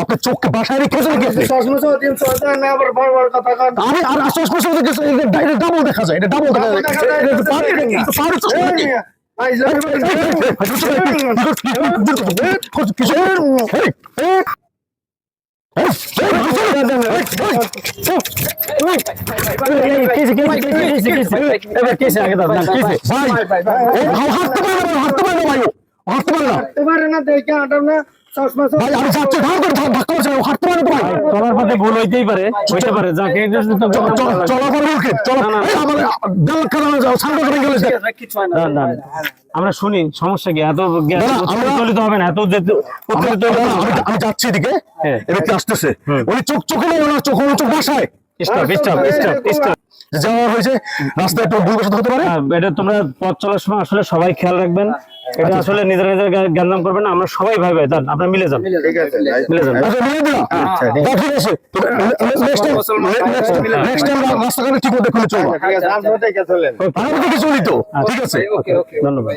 আপনার চোখকে বাসায় রেখেছে ডাবল দেখা যায়, এটা ডাবল দেখা চলার পথে ভুল হইতেই পারে, যাকে আমরা শুনি সমস্যা কি? এত উত্তেজিত হবে না, এত আমি যাচ্ছি এদিকে, এদিকে আসতেছে উনি চোখ চোখে চোখ চোখ বাসায় যাওয়া হয়েছে, রাস্তায় একটু ভুল বসত হতে পারে। এটা তোমরা পথ চলার সময় আসলে সবাই খেয়াল রাখবেন, এটা আসলে নিজেরা জ্ঞানদাম করবেন না, আমরা সবাই ভাই ভাই আপনারা মিলে যান, মিলে যান। ঠিক আছে, ধন্যবাদ।